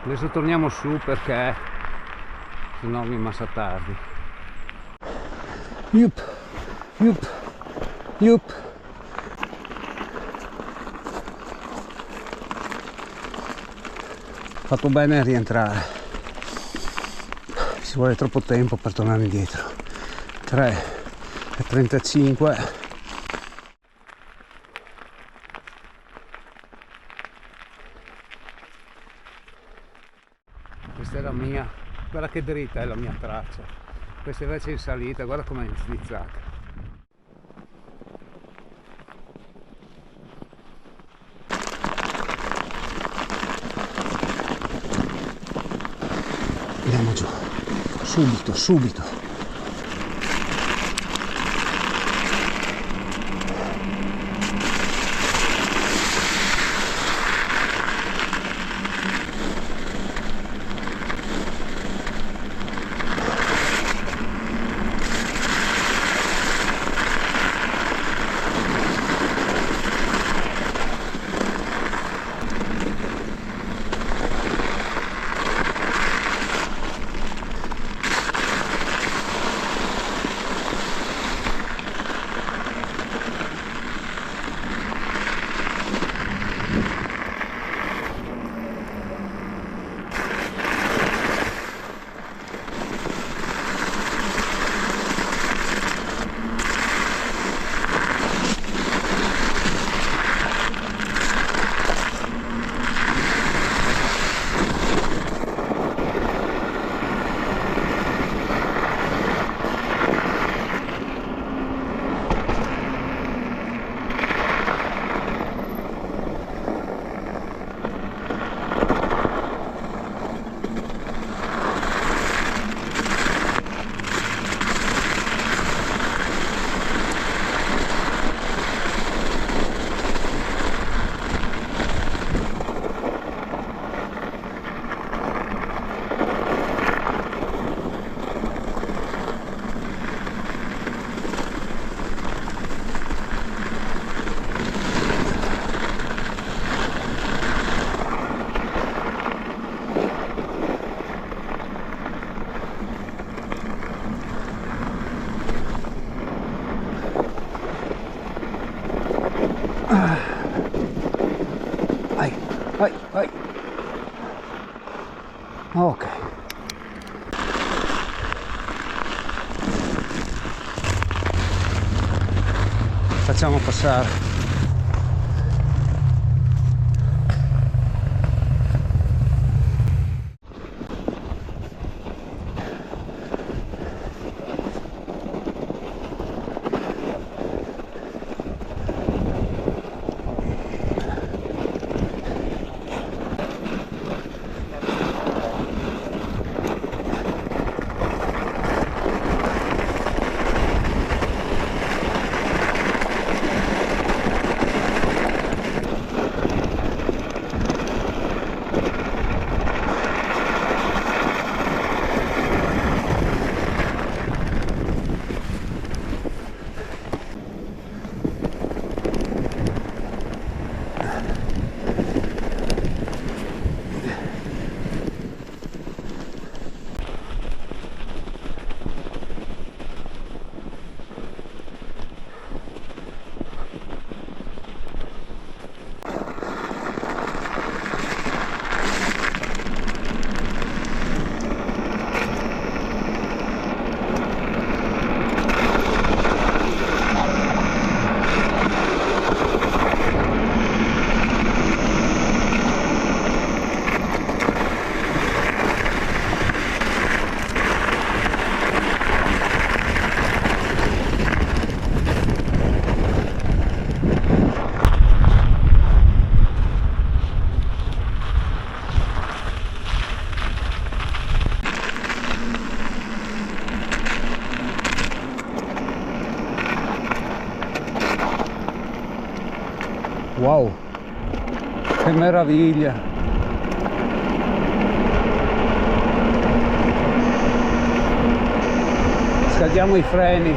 Adesso torniamo su perché se no mi massa tardi. Yup, yup, yup. Fatto bene a rientrare, ci vuole troppo tempo per tornare indietro. 3:35. Questa è la mia, quella che è dritta è la mia traccia, questa invece è in salita, guarda com'è slizzata. Andiamo giù, subito. Vai. Ok. Facciamo passare. Wow, che meraviglia! Scaldiamo i freni.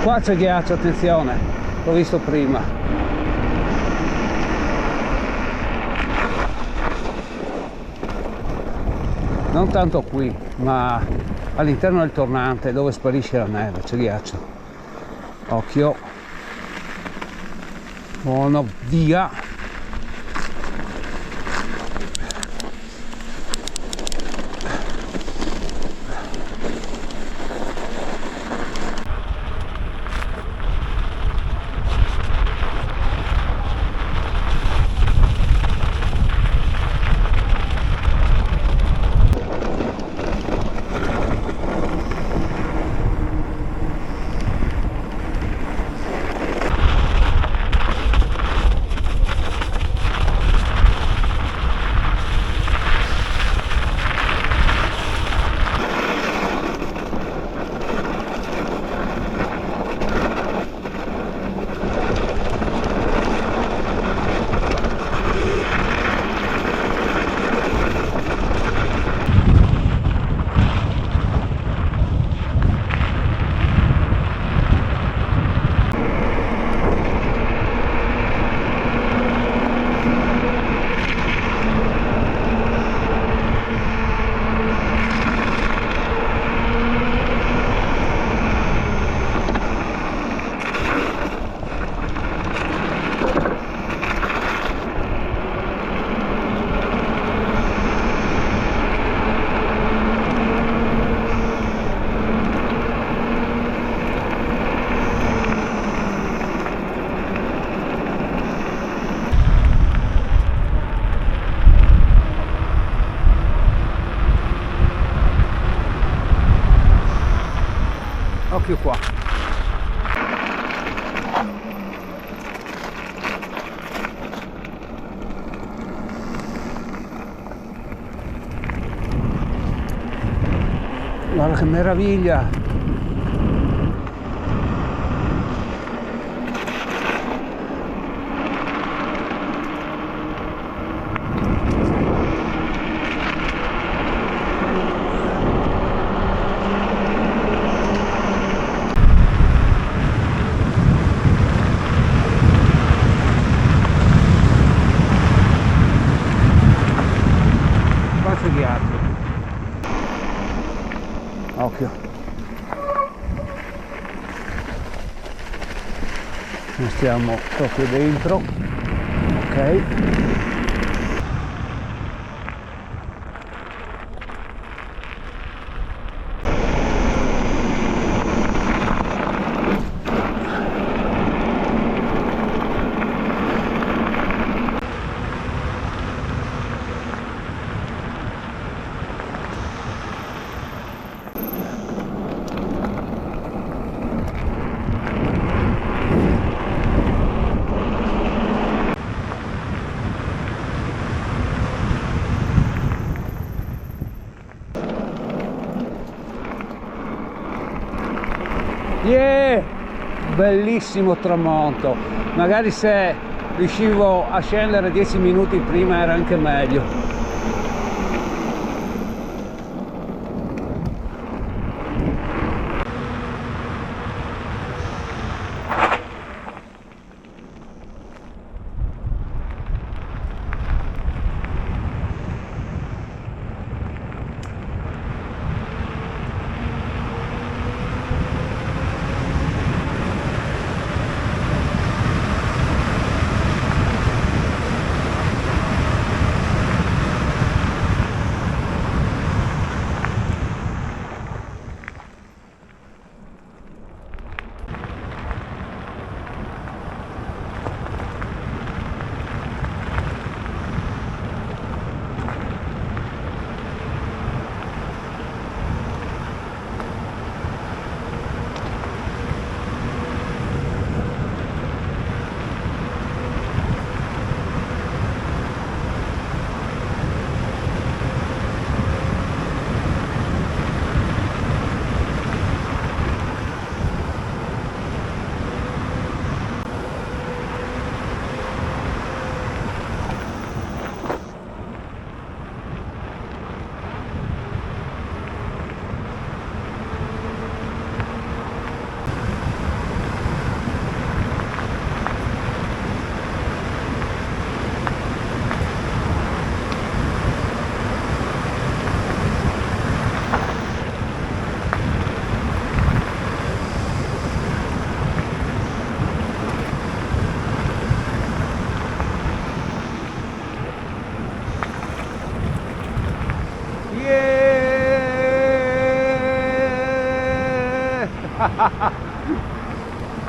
Qua c'è ghiaccio, attenzione, l'ho visto prima. Non tanto qui, ma all'interno del tornante dove sparisce la neve c'è ghiaccio. Occhio. Buono, via. Occhio qua. Guarda che meraviglia. Occhio, non stiamo proprio dentro, ok. Yeah! Bellissimo tramonto, magari se riuscivo a scendere 10 minuti prima era anche meglio.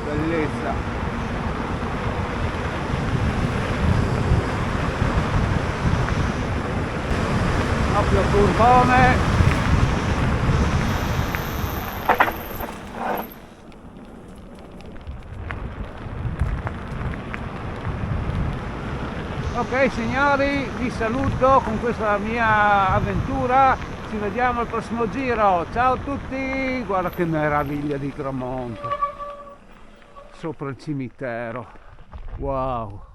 Bellezza. Doppio turbone. Ok signori, vi saluto con questa mia avventura, ci vediamo al prossimo giro, ciao a tutti, guarda che meraviglia di tramonto sopra il cimitero, wow.